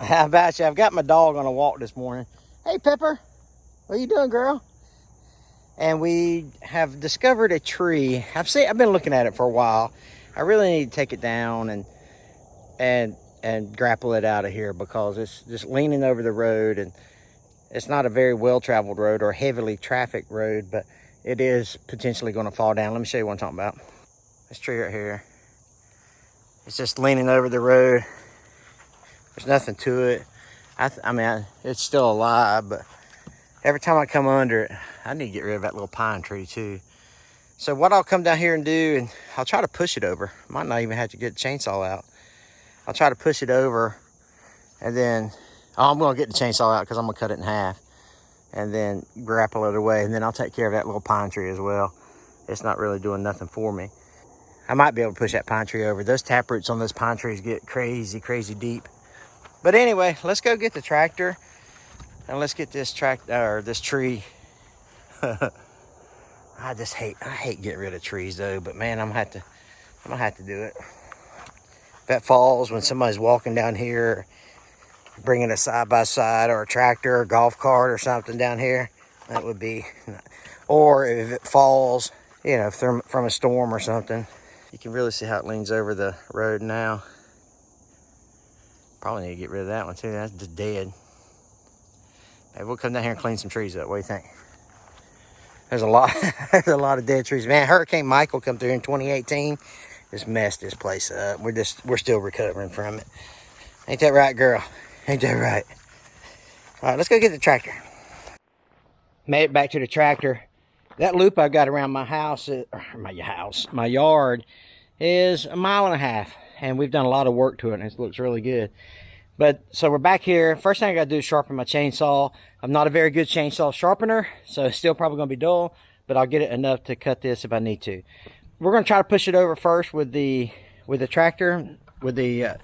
How about you? I've got my dog on a walk this morning. Hey, Pepper. What are you doing, girl? And we have discovered a tree. I've been looking at it for a while. I really need to take it down and grapple it out of here because it's just leaning over the road, and it's not a very well-traveled road or heavily trafficked road, but it is potentially going to fall down. Let me show you what I'm talking about. This tree right here. It's just leaning over the road. There's nothing to it. I mean, it's still alive, but every time I come under it, I need to get rid of that little pine tree too. So what I'll come down here and do, and I'll try to push it over. Might not even have to get the chainsaw out. I'll try to push it over, and then I'm gonna get the chainsaw out because I'm gonna cut it in half, and then grapple it away, and then I'll take care of that little pine tree as well. It's not really doing nothing for me. I might be able to push that pine tree over. Those taproots on those pine trees get crazy, crazy deep. But anyway, let's go get the tractor and let's get this this tree. I hate getting rid of trees though, but man, I'm gonna have to do it. If that falls when somebody's walking down here, bringing a side-by-side or a tractor or golf cart or something down here, that would be, or if it falls, you know, from a storm or something. You can really see how it leans over the road now. Probably need to get rid of that one too. That's just dead. Maybe we'll come down here and clean some trees up. What do you think? There's a lot, there's a lot of dead trees. Man, Hurricane Michael come through in 2018. Just messed this place up. We're still recovering from it. Ain't that right, girl? Ain't that right? All right, let's go get the tractor. Made it back to the tractor. That loop I've got around my house, my yard, is 1.5 miles. And we've done a lot of work to it, and it looks really good. But so we're back here. First thing I gotta do is sharpen my chainsaw. I'm not a very good chainsaw sharpener, so it's still probably gonna be dull, but I'll get it enough to cut this if I need to. We're gonna try to push it over first with the tractor, with the I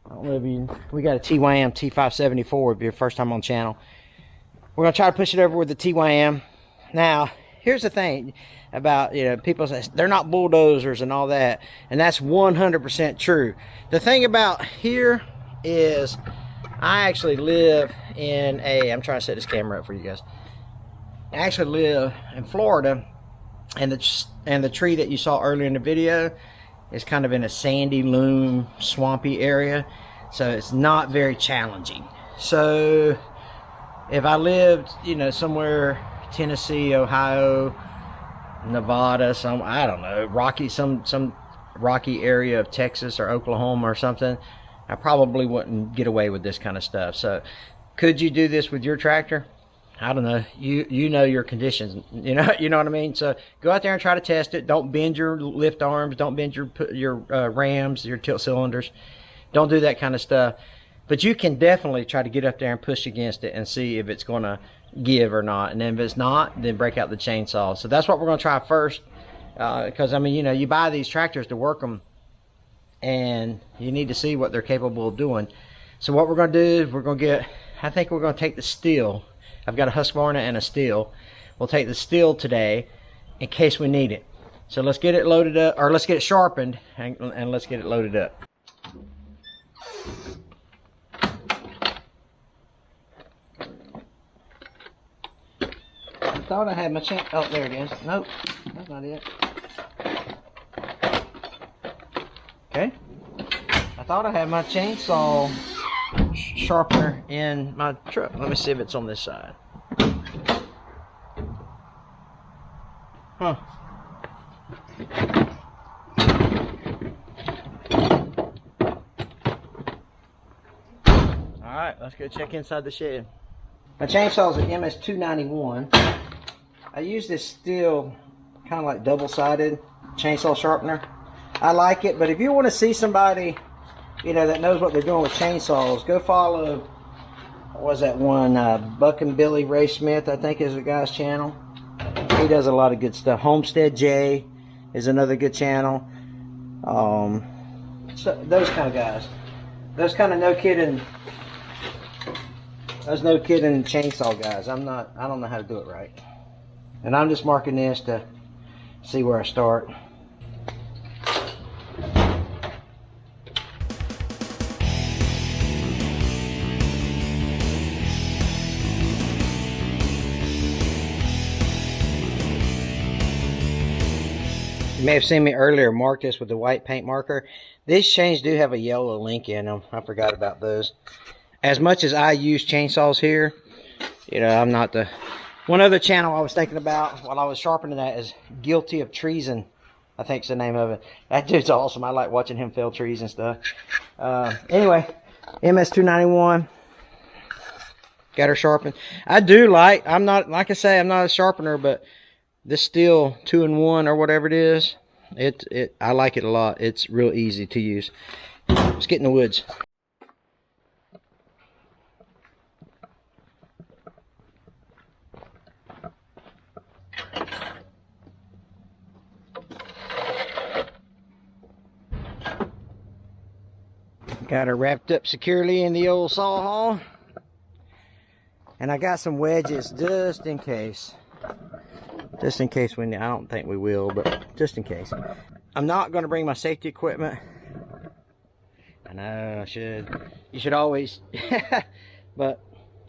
don't know if we got a TYM T574 if you're first time on the channel. We're gonna try to push it over with the TYM. Now, here's the thing about, you know, people say they're not bulldozers and all that, and that's 100% true. The thing about here is I actually live in I'm trying to set this camera up for you guys. I actually live in Florida, and the tree that you saw earlier in the video is kind of in a sandy loam, swampy area, so it's not very challenging. So if I lived, you know, somewhere Tennessee, Ohio, Nevada, I don't know, some rocky area of Texas or Oklahoma or something, I probably wouldn't get away with this kind of stuff. So could you do this with your tractor? I don't know. You know your conditions. You know what I mean? So go out there and try to test it. Don't bend your lift arms. Don't bend your rams, your tilt cylinders. Don't do that kind of stuff. But you can definitely try to get up there and push against it and see if it's going to give or not. And then if it's not, then break out the chainsaw. So that's what we're going to try first. Because, I mean, you know, you buy these tractors to work them, and you need to see what they're capable of doing. So what we're going to do is I think we're going to take the steel. I've got a Husqvarna and a steel. We'll take the steel today in case we need it. So let's get it loaded up, or let's get it sharpened, and let's get it loaded up. I thought I had my oh, there it is. Nope, that's not it. Okay. I thought I had my chainsaw sharpener in my truck. Let me see if it's on this side. Huh. Alright, let's go check inside the shed. My chainsaw is an MS-291. I use this steel, kind of like double-sided chainsaw sharpener. I like it, but if you want to see somebody, you know, that knows what they're doing with chainsaws, go follow, what was that one, Buck and Billy Ray Smith, I think is the guy's channel. He does a lot of good stuff. Homestead J is another good channel. So those kind of guys. Those kind of no kidding chainsaw guys. I don't know how to do it right. And I'm just marking this to see where I start. may have seen me earlier mark this with the white paint marker. These chains do have a yellow link in them. I forgot about those. As much as I use chainsaws here, you know, I'm not the... One other channel I was thinking about while I was sharpening that is Guilty of Treason, I think's the name of it. That dude's awesome. I like watching him fell trees and stuff. Anyway, MS291. Got her sharpened. I do like, I'm not, like I say, I'm not a sharpener, but this Steel 2-in-1 or whatever it is, I like it a lot. It's real easy to use. Let's get in the woods. Got her wrapped up securely in the old saw hall. And I got some wedges just in case. Just in case I don't think we will, but just in case. I'm not going to bring my safety equipment. I know I should. You should always. But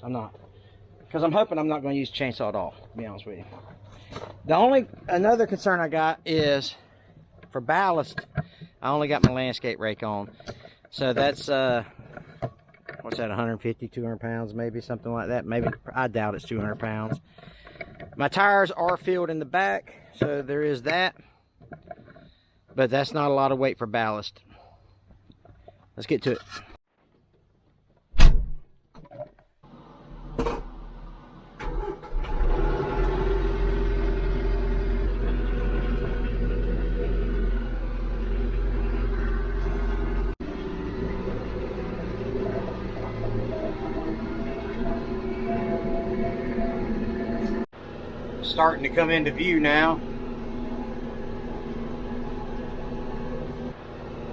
I'm not. Because I'm hoping I'm not going to use chainsaw at all, to be honest with you. Another concern I got is for ballast, I only got my landscape rake on. So that's, what's that, 150, 200 pounds, maybe, something like that. Maybe, I doubt it's 200 pounds. My tires are filled in the back, so there is that. But that's not a lot of weight for ballast. Let's get to it. Starting to come into view now.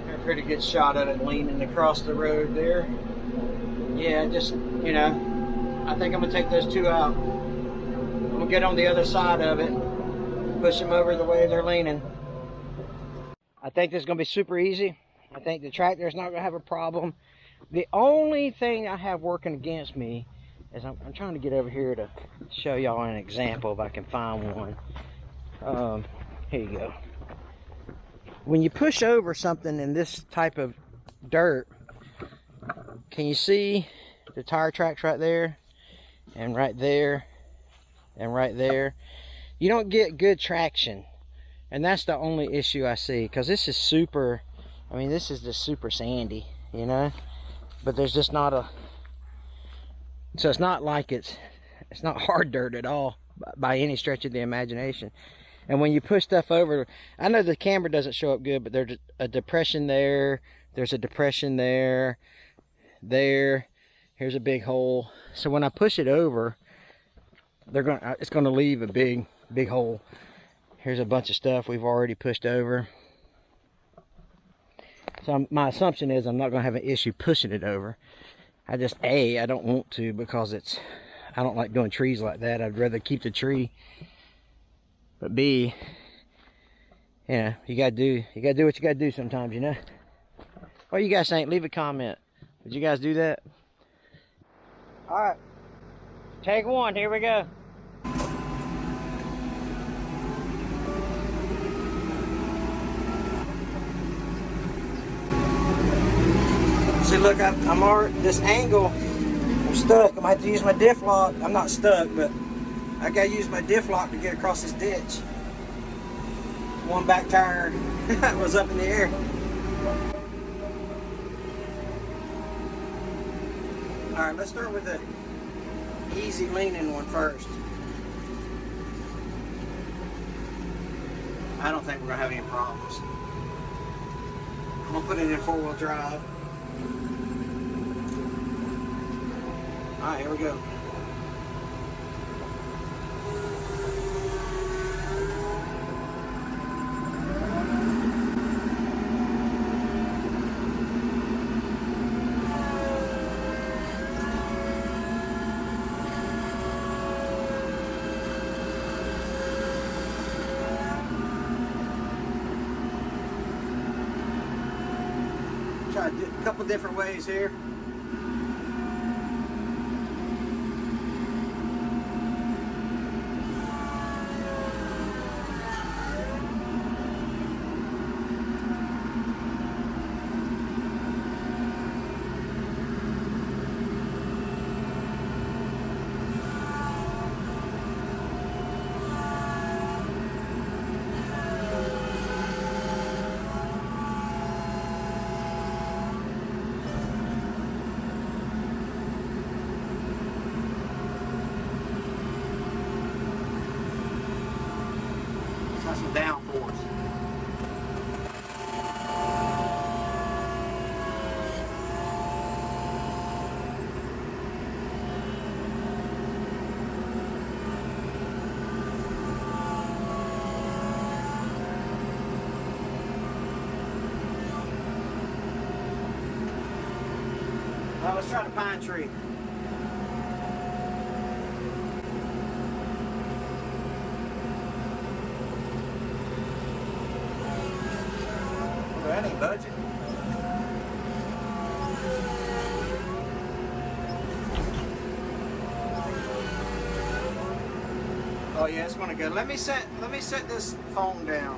Got a pretty good shot of it leaning across the road there. Yeah, just, you know, I think I'm gonna take those two out. I'm gonna get on the other side of it, push them over the way they're leaning. I think this is gonna be super easy. I think the tractor's not gonna have a problem. The only thing I have working against me is I'm trying to get over here to show y'all an example if I can find one. Here you go. When you push over something in this type of dirt, can you see the tire tracks right there and right there and right there? You don't get good traction, and that's the only issue I see, because this is super, I mean, this is just super sandy, you know, but there's just not a, so it's not like it's not hard dirt at all by any stretch of the imagination. And when you push stuff over, I know the camera doesn't show up good, but there's a depression there, there's a depression there, here's a big hole. So when I push it over, it's gonna leave a big hole. Here's a bunch of stuff we've already pushed over. So my assumption is I'm not gonna have an issue pushing it over. I don't want to, because I don't like doing trees like that. I'd rather keep the tree. But B, you know, you gotta do what you gotta do sometimes, you know. What you guys think? Leave a comment. Did you guys do that? All right, take one. Here we go. See, look, I'm already, this angle, I'm stuck. I might have to use my diff lock. I'm not stuck, but I gotta use my diff lock to get across this ditch. One back tire was up in the air. All right, let's start with the easy leaning one first. I don't think we're gonna have any problems. I'm gonna put it in 4-wheel drive. All right, here we go. Try a couple different ways here. downforce. Now let's try the pine tree. That ain't budging. Oh yeah, it's gonna go. Let me set this phone down.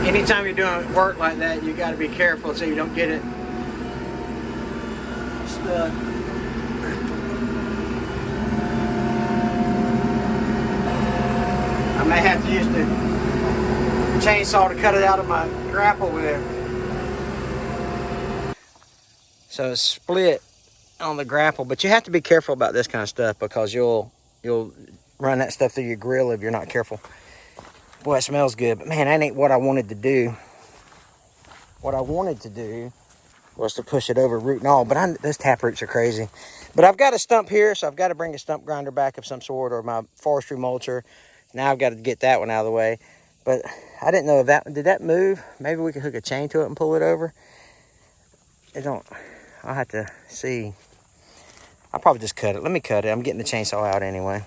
Anytime you're doing work like that, you got to be careful so you don't get it stuck. I may have to use the chainsaw to cut it out of my grapple there. So it's split on the grapple, but you have to be careful about this kind of stuff because you'll run that stuff through your grill if you're not careful. Boy, it smells good, but man, that ain't what I wanted to do. What I wanted to do was to push it over root and all, but those tap roots are crazy. But I've got a stump here, so I've got to bring a stump grinder back of some sort or my forestry mulcher. Now I've got to get that one out of the way. But I didn't know if did that move? Maybe we could hook a chain to it and pull it over. I'll have to see. I'll probably just cut it. Let me cut it. I'm getting the chainsaw out anyway.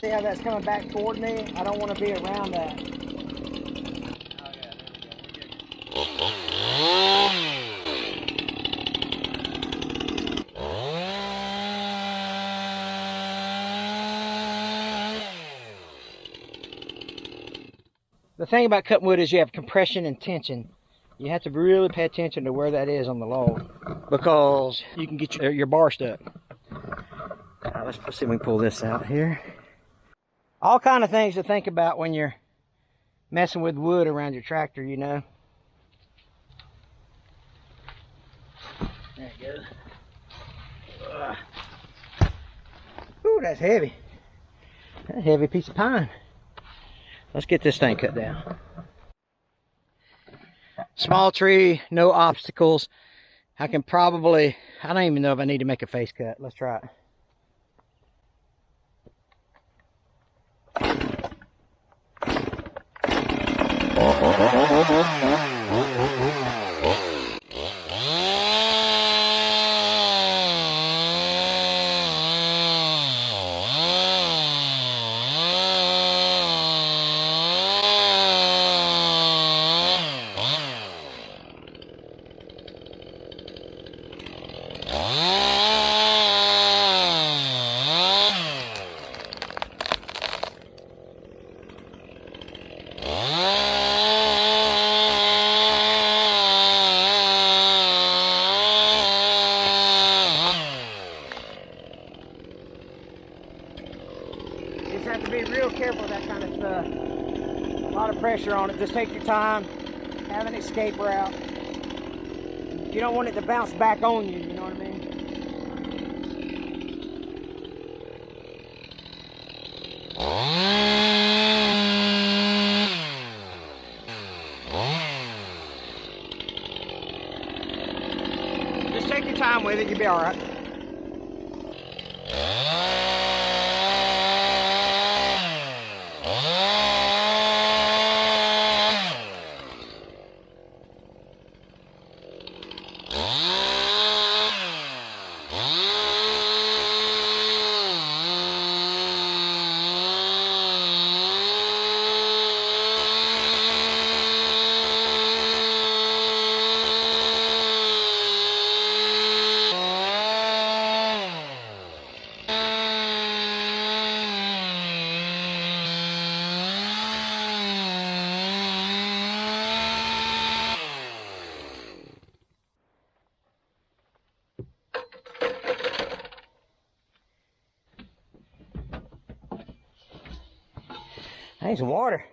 See how that's coming back toward me? I don't want to be around that. The thing about cutting wood is you have compression and tension. You have to really pay attention to where that is on the log because you can get your bar stuck. Let's see if we can pull this out here. All kind of things to think about when you're messing with wood around your tractor, you know. There it goes. Ooh, that's heavy. That's a heavy piece of pine. Let's get this thing cut down. Small tree, no obstacles. I don't even know if I need to make a face cut. Let's try it. real careful with that kind of stuff. A lot of pressure on it. Just take your time. Have an escape route. You don't want it to bounce back on you, you know what I mean? Just take your time with it, you'll be all right. I need some water.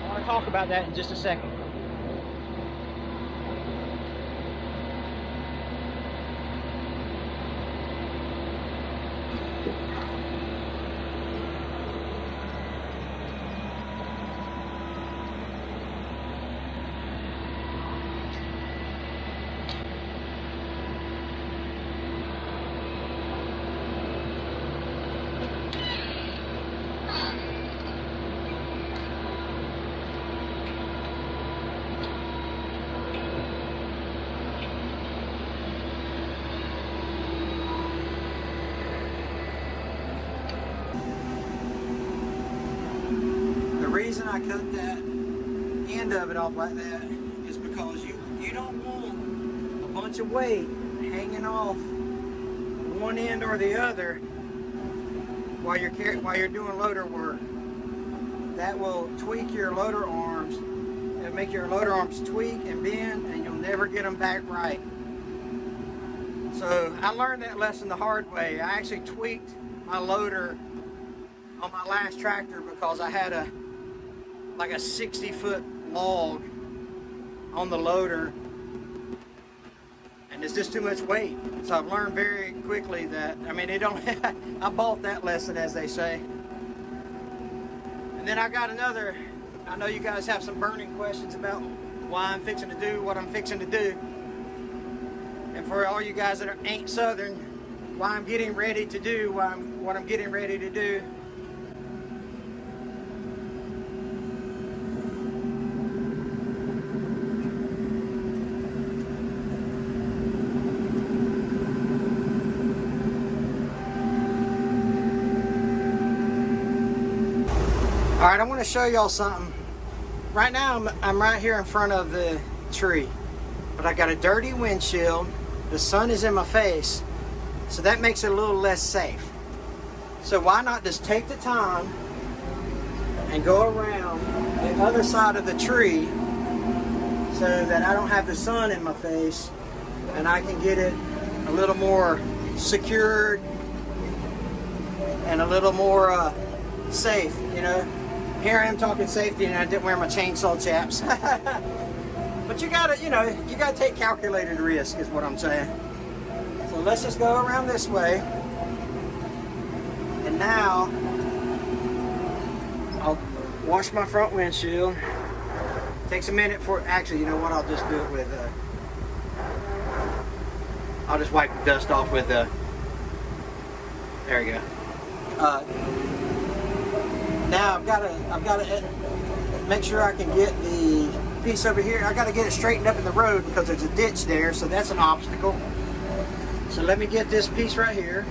I want to talk about that in just a second. The reason I cut that end of it off like that is because you don't want a bunch of weight hanging off one end or the other while you're doing loader work. That will tweak your loader arms. It'll make your loader arms tweak and bend, and you'll never get them back right. So I learned that lesson the hard way. I actually tweaked my loader on my last tractor because I had like a 60-foot log on the loader, and it's just too much weight. So I've learned very quickly that, I mean, it don't. I bought that lesson, as they say. And then I got another. I know you guys have some burning questions about why I'm fixing to do what I'm fixing to do, and for all you guys that ain't Southern, why I'm getting ready to do what I'm getting ready to do. All right, I want to show y'all something. Right now, I'm right here in front of the tree, but I got a dirty windshield. The sun is in my face, so that makes it a little less safe. So why not just take the time and go around the other side of the tree so that I don't have the sun in my face, and I can get it a little more secured and a little more safe, you know. Here I am talking safety and I didn't wear my chainsaw chaps. But you gotta, you know, you gotta take calculated risk is what I'm saying. So let's just go around this way. And now, I'll wash my front windshield. Takes a minute for, actually, you know what, I'll just do it with, I'll just wipe the dust off with, there we go. Now I've got to make sure I can get the piece over here. I got to get it straightened up in the road because there's a ditch there, so that's an obstacle. So let me get this piece right here.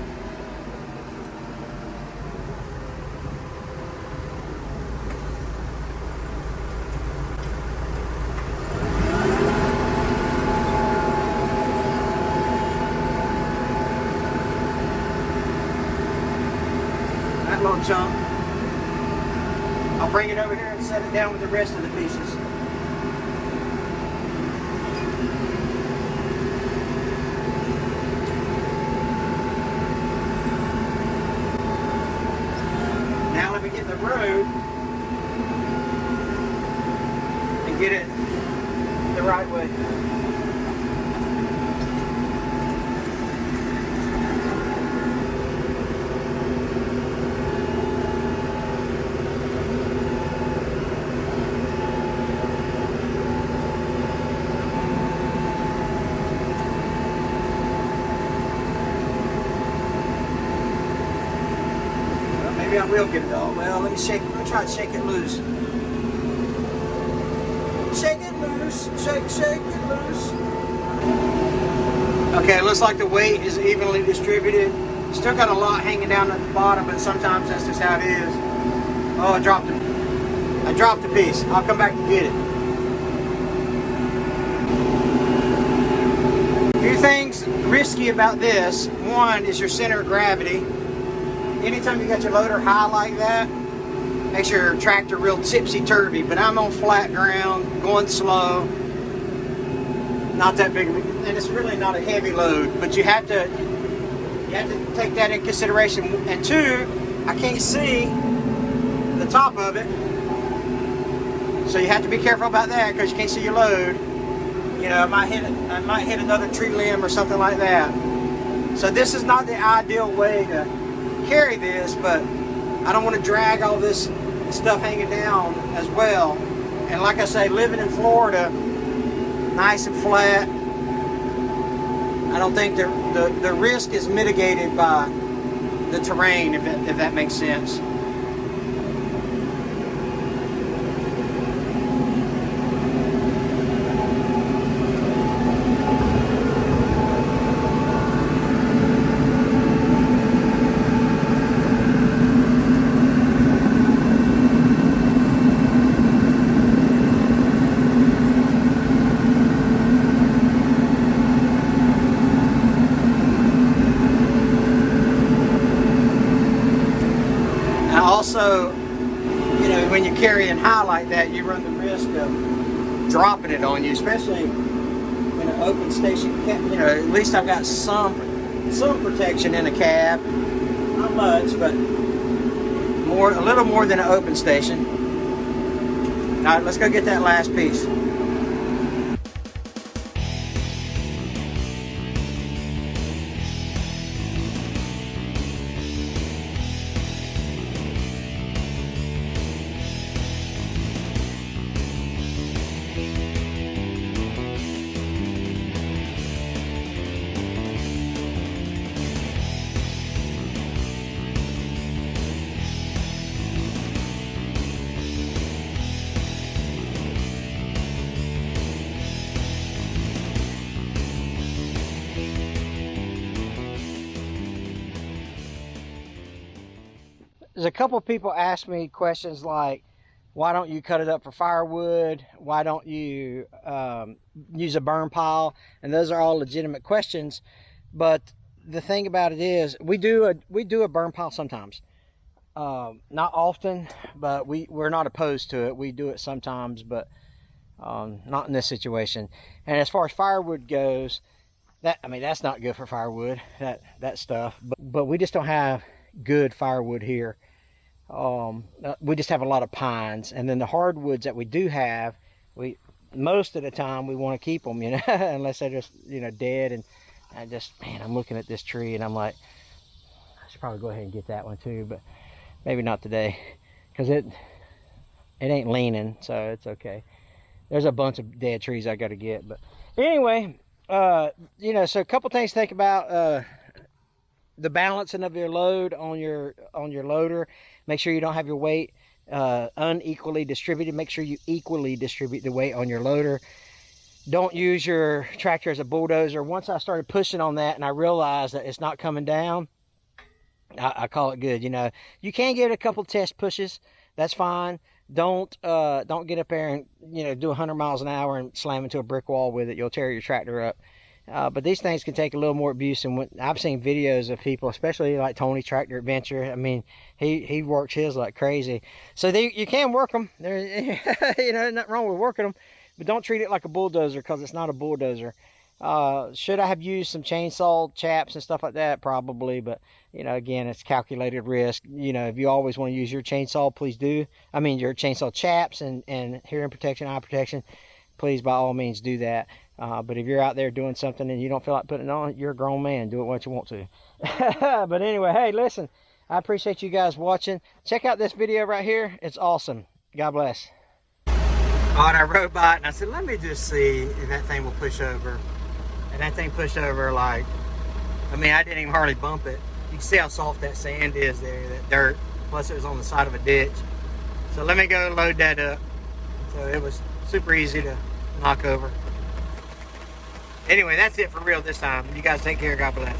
That little chunk. I'll bring it over here and set it down with the rest of the pieces. Now let me get in the road and get it the right way. Maybe I will get it all. Well, let me shake it. Let me try to shake it loose. Shake it loose. Shake it loose. Okay, it looks like the weight is evenly distributed. Still got a lot hanging down at the bottom, but sometimes that's just how it is. Oh, I dropped it. I dropped the piece. I'll come back and get it. A few things risky about this. One is your center of gravity. Anytime you got your loader high like that, makes your tractor real tipsy-turvy. But I'm on flat ground, going slow. Not that big, and it's really not a heavy load. But you have to take that in consideration. And two, I can't see the top of it, so you have to be careful about that because you can't see your load. You know, I might hit another tree limb or something like that. So this is not the ideal way to carry this, but I don't want to drag all this stuff hanging down as well. And like I say, living in Florida, nice and flat, I don't think the risk is mitigated by the terrain, if that makes sense. Also, you know, when you're carrying high like that, you run the risk of dropping it on you, especially in an open station. You know, at least I've got some protection in a cab. Not much, but a little more than an open station. All right, let's go get that last piece. There's a couple people ask me questions like, why don't you cut it up for firewood? Why don't you use a burn pile? And those are all legitimate questions. But the thing about it is, we do a burn pile sometimes. Not often, but we're not opposed to it. We do it sometimes, but not in this situation. And as far as firewood goes, that's not good for firewood, that stuff. But we just don't have good firewood here. We just have a lot of pines, and then the hardwoods that we do have, most of the time we want to keep them, you know, unless they're just, you know, dead. And man, I'm looking at this tree and I'm like, I should probably go ahead and get that one too, but maybe not today, because it ain't leaning, so it's okay. There's a bunch of dead trees I got to get, but anyway, you know, so a couple things to think about. The balancing of your load on your loader. Make sure you don't have your weight unequally distributed. Make sure you equally distribute the weight on your loader. Don't use your tractor as a bulldozer. Once I started pushing on that and I realized that it's not coming down, I call it good. You know, you can give it a couple test pushes. That's fine. Don't get up there and, you know, do 100 miles an hour and slam into a brick wall with it. You'll tear your tractor up. But these things can take a little more abuse. And I've seen videos of people, especially like Tony Tractor Adventure. I mean, he works his like crazy. So you can work them. You know, nothing wrong with working them, but don't treat it like a bulldozer, because it's not a bulldozer. Should I have used some chainsaw chaps and stuff like that? Probably, but you know, again, it's calculated risk. You know, if you always want to use your chainsaw, please do. I mean, your chainsaw chaps and hearing protection, eye protection, please by all means do that. But if you're out there doing something and you don't feel like putting it on, you're a grown man. Do it what you want to. But anyway, hey, listen, I appreciate you guys watching. Check out this video right here. It's awesome. God bless. All right, I rode by it and I said, let me just see if that thing will push over. And that thing pushed over like, I mean, I didn't even hardly bump it. You can see how soft that sand is there, that dirt. Plus it was on the side of a ditch. So let me go load that up. So it was super easy to knock over. Anyway, that's it for real this time. You guys take care. God bless.